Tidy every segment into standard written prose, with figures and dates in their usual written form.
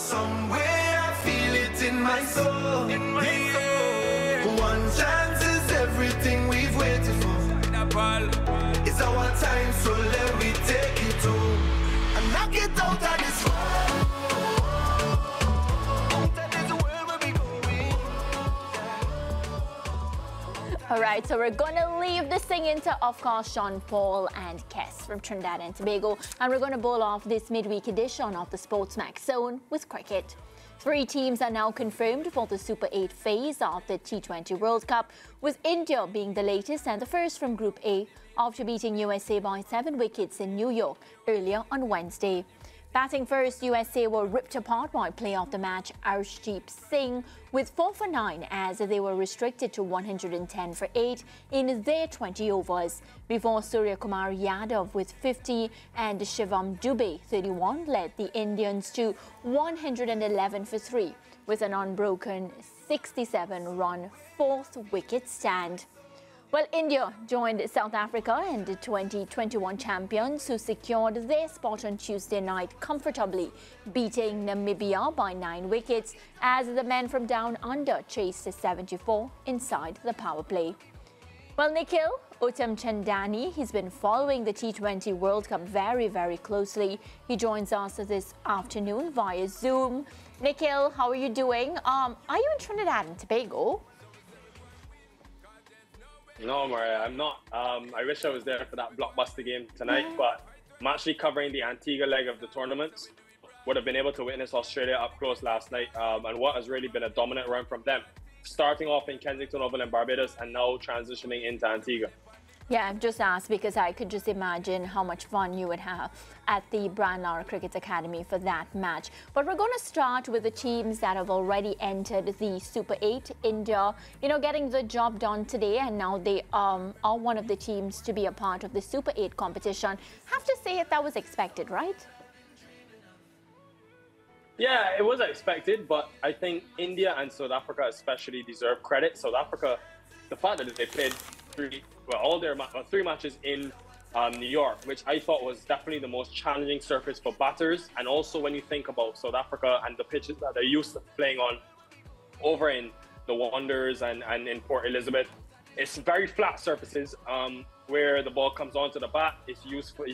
somewhere, I feel it in my soul. One chance is everything we've waited for. It's our time, so let me take it home and knock it out of this world. That is the world where we going. All right, so we're going to leave the singing to, of course, Sean Paul and Kes from Trinidad and Tobago. And we're going to bowl off this midweek edition of the SportsMax Zone with cricket. 3 teams are now confirmed for the Super 8 phase of the T20 World Cup, with India being the latest and the first from Group A after beating USA by 7 wickets in New York earlier on Wednesday. Batting first, USA were ripped apart by player of the match Arshdeep Singh with 4 for 9 as they were restricted to 110 for 8 in their 20 overs, before Surya Kumar Yadav with 50 and Shivam Dubey 31 led the Indians to 111 for 3 with an unbroken 67-run 4th wicket stand. Well, India joined South Africa and the 2021 champions who secured their spot on Tuesday night comfortably, beating Namibia by 9 wickets as the men from down under chased 74 inside the power play. Well, Nikhil Uttamchandani, he's been following the T20 World Cup very, very closely. He joins us this afternoon via Zoom. Nikhil, how are you doing? Are you in Trinidad and Tobago? No, Maria, I'm not. I wish I was there for that blockbuster game tonight, but I'm actually covering the Antigua leg of the tournament. Would have been able to witness Australia up close last night, and what has really been a dominant run from them. Starting off in Kensington Oval in Barbados and now transitioning into Antigua. Yeah, I've just asked because I could just imagine how much fun you would have at the Brian Lara Cricket Academy for that match. But we're going to start with the teams that have already entered the Super 8. India, getting the job done today, and now they are one of the teams to be a part of the Super 8 competition. Have to say that was expected, right? Yeah, it was expected, but I think India and South Africa especially deserve credit. South Africa, the fact that they played 3 matches in New York, which I thought was definitely the most challenging surface for batters. And also when you think about South Africa and the pitches that they're used to playing on over in the Wanderers and in Port Elizabeth, it's very flat surfaces where the ball comes onto the bat. It's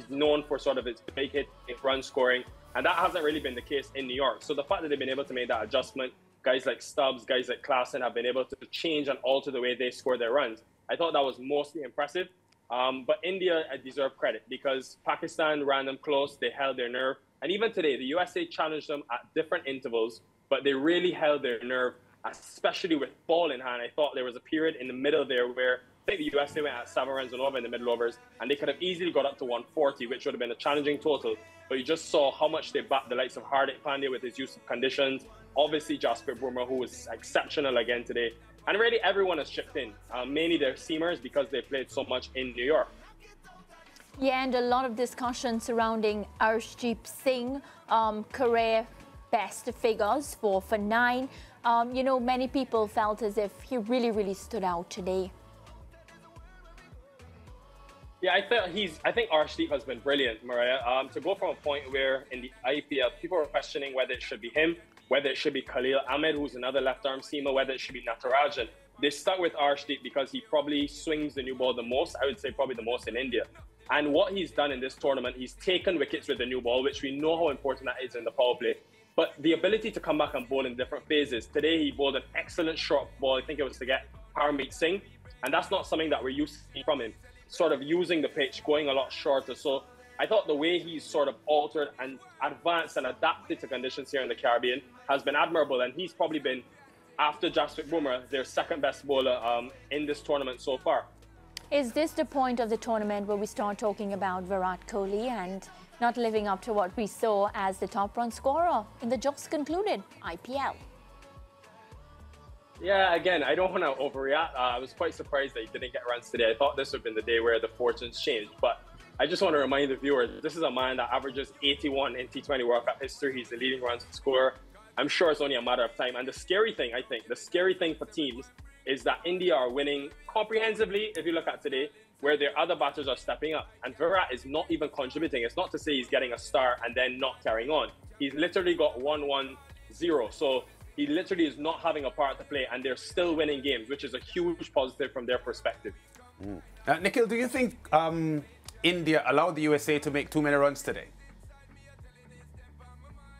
known for sort of its big hit, run scoring, and that hasn't really been the case in New York. So the fact that they've been able to make that adjustment, guys like Stubbs, guys like Klaasen have been able to change and alter the way they score their runs. I thought that was mostly impressive. But India deserve credit because Pakistan ran them close. They held their nerve. And even today, the USA challenged them at different intervals, but they really held their nerve, especially with ball in hand. I thought there was a period in the middle there where I think the USA went at 7 runs and over in the middle overs, and they could have easily got up to 140, which would have been a challenging total. But you just saw how much they backed the likes of Hardik Pandya with his use of conditions. Obviously, Jasprit Bumrah, who was exceptional again today. And really, everyone has chipped in, mainly their seamers because they played so much in New York. Yeah, and a lot of discussion surrounding Arshdeep Singh, career best figures, 4 for 9. Many people felt as if he really, really stood out today. Yeah, I think Arshdeep has been brilliant, Maria. To go from a point where in the IPL, people were questioning whether it should be him, whether it should be Khalil Ahmed, who's another left-arm seamer, whether it should be Natarajan. They stuck with Arshdeep because he probably swings the new ball the most. I would say probably the most in India. And what he's done in this tournament, he's taken wickets with the new ball, which we know how important that is in the power play. But the ability to come back and bowl in different phases. Today, he bowled an excellent short ball. I think it was to get Harmeet Singh. And that's not something that we're used to seeing from him. Sort of using the pitch, going a lot shorter. So I thought the way he's sort of altered and advanced and adapted to conditions here in the Caribbean has been admirable. And he's probably been, after Jasprit Bumrah, their second best bowler in this tournament so far. Is this the point of the tournament where we start talking about Virat Kohli and not living up to what we saw as the top run scorer in the just concluded IPL? Yeah, again, I don't want to overreact. I was quite surprised that he didn't get runs today. I thought this would have been the day where the fortunes changed. But I just want to remind the viewers, this is a man that averages 81 in T20 World Cup history. He's the leading runs scorer. I'm sure it's only a matter of time. And the scary thing, I think, the scary thing for teams is that India are winning comprehensively, if you look at today, where their other batters are stepping up. And Virat is not even contributing. It's not to say he's getting a star and then not carrying on. He's literally got 1-1 0. So he literally is not having a part to play, and they're still winning games, which is a huge positive from their perspective. Nikhil, do you think India allowed the USA to make too many runs today?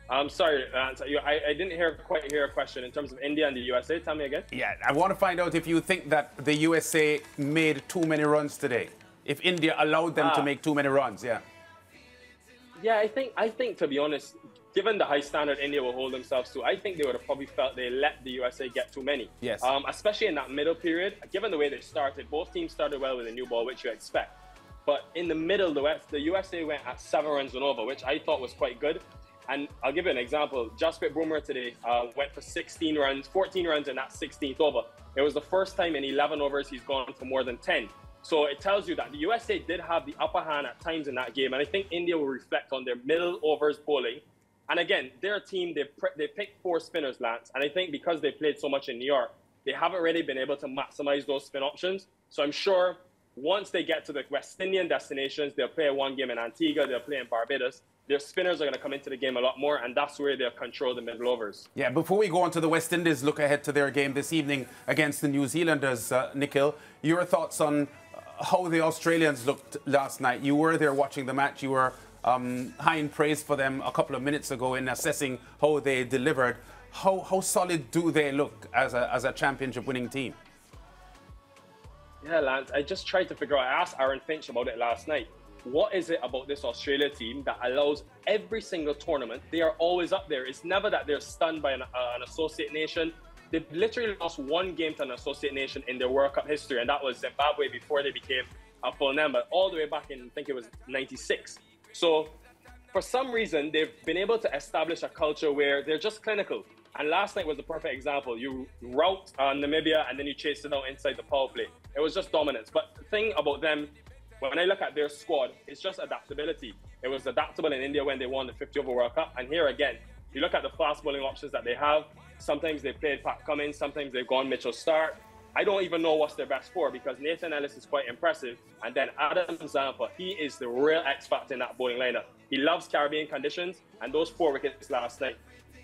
I'm sorry, I didn't quite hear a question in terms of India and the USA. Tell me again. Yeah, I want to find out if you think that the USA made too many runs today. If India allowed them to make too many runs, yeah. Yeah, I think to be honest, given the high standard India will hold themselves to, I think they would have probably felt they let the USA get too many. Yes. Especially in that middle period, given the way they started, both teams started well with a new ball, which you expect. But in the middle, the USA went at 7 runs and over, which I thought was quite good. And I'll give you an example. Jasprit Bumrah today went for 14 runs in that 16th over. It was the first time in 11 overs he's gone for more than 10. So it tells you that the USA did have the upper hand at times in that game. And I think India will reflect on their middle overs bowling. And again, their team, they picked 4 spinners, Lance. And I think because they played so much in New York, they haven't really been able to maximize those spin options. So I'm sure once they get to the West Indian destinations, they'll play one game in Antigua, they'll play in Barbados. Their spinners are going to come into the game a lot more, and that's where they'll control the middle overs. Yeah, before we go on to the West Indies, look ahead to their game this evening against the New Zealanders, Nikhil. Your thoughts on how the Australians looked last night? You were there watching the match. You were high in praise for them a couple of minutes ago in assessing how they delivered. How solid do they look as a championship-winning team? Yeah, Lance, I just tried to figure out. I asked Aaron Finch about it last night. What is it about this Australia team that allows every single tournament, they are always up there? It's never that they're stunned by an associate nation. They've literally lost 1 game to an associate nation in their World Cup history, and that was Zimbabwe before they became a full member, all the way back in, I think it was 96. So for some reason, they've been able to establish a culture where they're just clinical. And last night was the perfect example. You rout Namibia, and then you chased it out inside the power play. It was just dominance. But the thing about them, when I look at their squad, it's just adaptability. It was adaptable in India when they won the 50-over World Cup. And here again, you look at the fast bowling options that they have. Sometimes they played Pat Cummins, sometimes they've gone Mitchell Starc. I don't even know what's their best 4 because Nathan Ellis is quite impressive. And then Adam Zampa, he is the real X-factor in that bowling lineup. He loves Caribbean conditions, and those 4 wickets last night.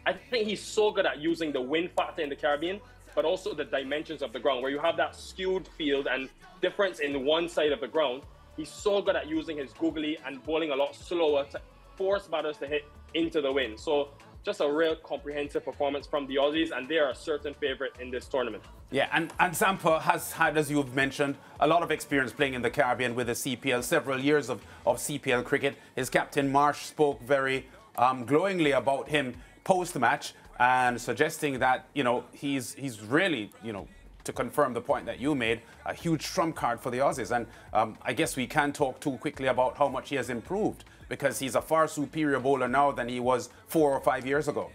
I think he's so good at using the wind factor in the Caribbean, but also the dimensions of the ground, where you have that skewed field and difference in one side of the ground. He's so good at using his googly and bowling a lot slower to force batters to hit into the wind. So just a real comprehensive performance from the Aussies, and they are a certain favourite in this tournament. Yeah, and Zampa has had, as you've mentioned, a lot of experience playing in the Caribbean with the CPL, several years of CPL cricket. His captain, Marsh, spoke very glowingly about him post-match and suggesting that, you know, he's really, you know, to confirm the point that you made, a huge trump card for the Aussies. And I guess we can't talk too quickly about how much he has improved, because he's a far superior bowler now than he was 4 or 5 years ago.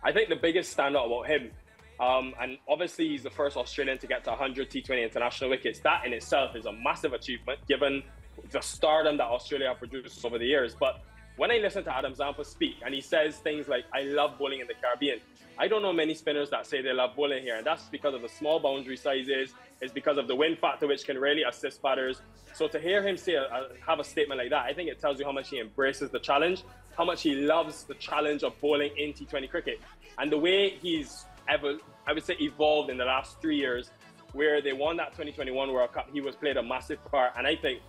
I think the biggest standout about him, and obviously he's the first Australian to get to 100 T20 international wickets. That in itself is a massive achievement given the stardom that Australia have produced over the years. But when I listen to Adam Zampa speak, and he says things like, I love bowling in the Caribbean, I don't know many spinners that say they love bowling here, and that's because of the small boundary sizes. It's because of the wind factor, which can really assist batters. So to hear him say, have a statement like that, I think it tells you how much he embraces the challenge, how much he loves the challenge of bowling in T20 cricket. And the way he's ever, I would say, evolved in the last 3 years, where they won that 2021 World Cup, he was played a massive part. And I think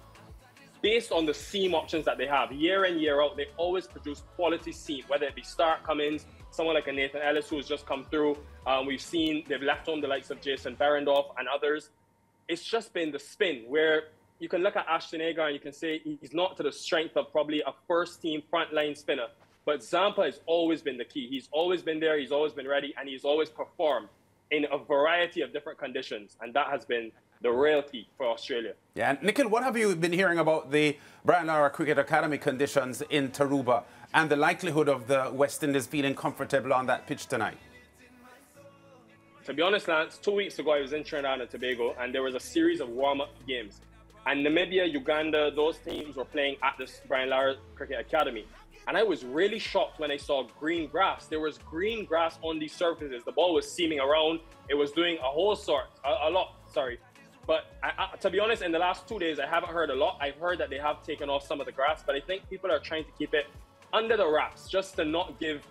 based on the seam options that they have, year in, year out, they always produce quality seam, whether it be Starc, Cummins, someone like a Nathan Ellis who has just come through. We've seen they've left home the likes of Jason Behrendorff and others. It's just been the spin where you can look at Ashton Agar and you can say he's not to the strength of probably a first-team frontline spinner. But Zampa has always been the key. He's always been there, he's always been ready, and he's always performed in a variety of different conditions. And that has been the real key for Australia. Yeah, and Nikhil, what have you been hearing about the Brian Lara Cricket Academy conditions in Tarouba and the likelihood of the West Indies feeling comfortable on that pitch tonight? To be honest, Lance, 2 weeks ago I was in Trinidad and Tobago, and there was a series of warm-up games. And Namibia, Uganda, those teams were playing at this Brian Lara Cricket Academy. And I was really shocked when I saw green grass. There was green grass on these surfaces. The ball was seaming around. It was doing a lot. But to be honest, in the last 2 days, I haven't heard a lot. I've heard that they have taken off some of the grass, but I think people are trying to keep it under the wraps, just to not give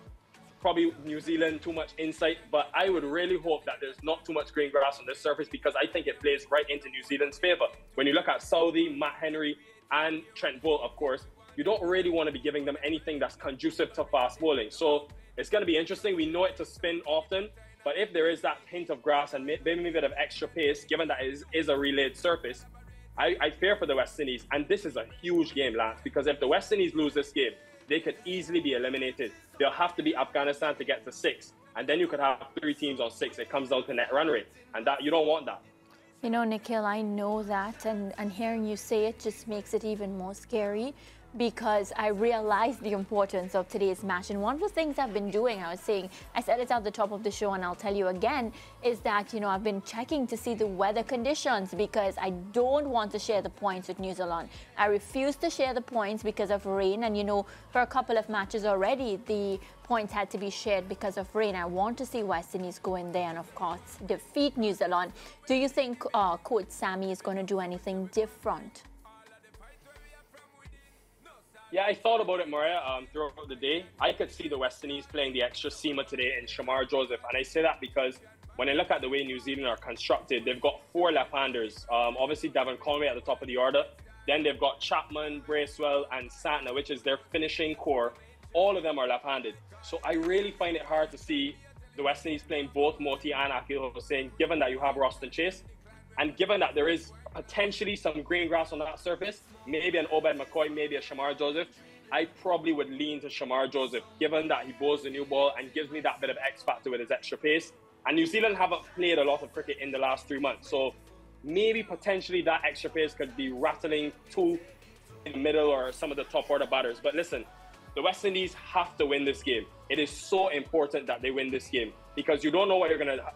probably New Zealand too much insight. But I would really hope that there's not too much green grass on this surface, because I think it plays right into New Zealand's favor. When you look at Southee, Matt Henry, and Trent Boult, of course, you don't really want to be giving them anything that's conducive to fast bowling. So it's going to be interesting. We know it to spin often, but if there is that hint of grass and maybe a bit of extra pace, given that it is a relayed surface, I fear for the West Indies. And this is a huge game, Lance, because if the West Indies lose this game, they could easily be eliminated. They'll have to beat Afghanistan to get to 6. And then you could have 3 teams on 6. It comes down to net run rate. And that you don't want that. You know, Nikhil, I know that, and hearing you say it just makes it even more scary, because I realize the importance of today's match. And one of the things I've been doing, I said it at the top of the show and I'll tell you again, is that, you know, I've been checking to see the weather conditions, because I don't want to share the points with New Zealand. I refuse to share the points because of rain. And, you know, for a couple of matches already, the points had to be shared because of rain. I want to see West Indies go in there and, of course, defeat New Zealand. Do you think Coach Sammy is going to do anything different? Yeah, I thought about it, Maria, throughout the day. I could see the West Indies playing the extra seamer today in Shamar Joseph. And I say that because when I look at the way New Zealand are constructed, they've got 4 left-handers. Obviously, Devon Conway at the top of the order. Then they've got Chapman, Bracewell, and Santner, which is their finishing core. All of them are left-handed. So I really find it hard to see the West Indies playing both Moti and Akil Hussain, given that you have Roston Chase. And given that there is potentially some green grass on that surface, maybe an Obed McCoy, maybe a Shamar Joseph, I probably would lean to Shamar Joseph, given that he bowls the new ball and gives me that bit of X factor with his extra pace. And New Zealand haven't played a lot of cricket in the last 3 months, so maybe potentially that extra pace could be rattling in the middle or some of the top order batters. But listen, the West Indies have to win this game. It is so important that they win this game, because you don't know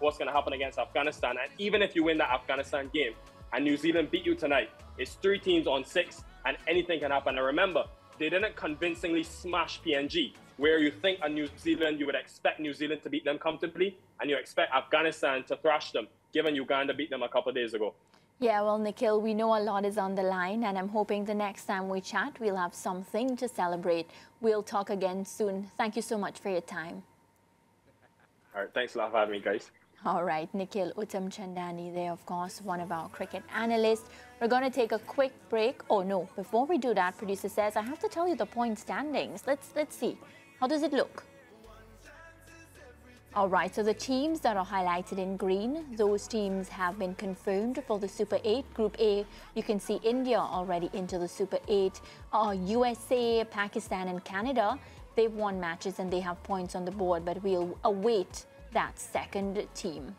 what's gonna happen against Afghanistan. And even if you win that Afghanistan game and New Zealand beat you tonight, it's 3 teams on 6 and anything can happen. And remember, they didn't convincingly smash PNG, where you think you would expect New Zealand to beat them comfortably, and you expect Afghanistan to thrash them, given Uganda beat them a couple of days ago. Yeah, well, Nikhil, we know a lot is on the line, and I'm hoping the next time we chat, we'll have something to celebrate. We'll talk again soon. Thank you so much for your time. All right, thanks a lot for having me, guys. All right, Nikhil Uttamchandani there, of course, one of our cricket analysts. We're going to take a quick break. Oh, no, before we do that, producer says, I have to tell you the point standings. Let's see. How does it look? All right, so the teams that are highlighted in green, those teams have been confirmed for the Super 8. Group A, you can see India already into the Super 8. USA, Pakistan and Canada, they've won matches and they have points on the board, but we'll await that second team.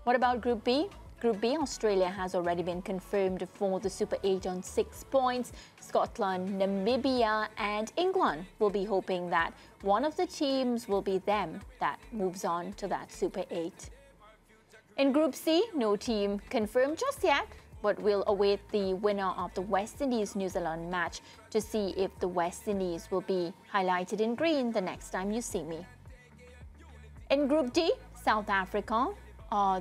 What about Group B? Group B, Australia has already been confirmed for the Super 8 on 6 points. Scotland, Namibia and England will be hoping that one of the teams will be them that moves on to that Super 8. In Group C, no team confirmed just yet, but we'll await the winner of the West Indies-New Zealand match to see if the West Indies will be highlighted in green the next time you see me. In Group D, South Africa,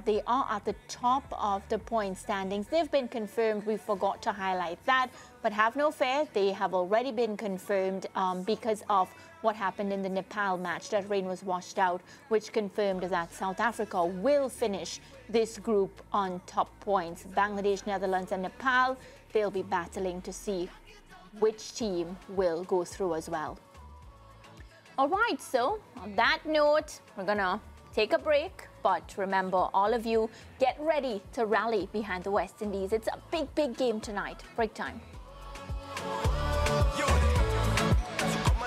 they are at the top of the point standings. They've been confirmed. We forgot to highlight that, but have no fear. They have already been confirmed because of what happened in the Nepal match. That rain was washed out, which confirmed that South Africa will finish this group on top points. Bangladesh, Netherlands and Nepal, they'll be battling to see which team will go through as well. All right, so on that note, we're gonna take a break. But remember, all of you, get ready to rally behind the West Indies. It's a big, big game tonight. Break time.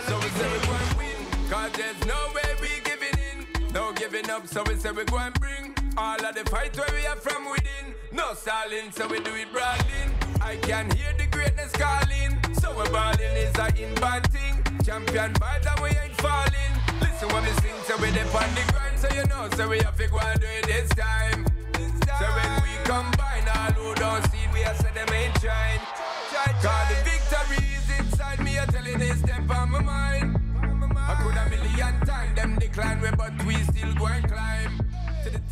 So we say we're going to win, cause there's no way we giving in. No giving up, so we say we're going to bring all of the fight where we are from within. No stalling, so we do it brawling. I can hear the greatness calling. So we're balling is a in-band thing. Champion vibes and we ain't falling. Listen when we sing, so we're there on the grind. So you know, so we have to go and do it this time. So when we combine all who don't see, we have said them ain't trying. Cause the victory is inside me, I'm telling this step on my mind. I could a million times them decline, but we still go and climb.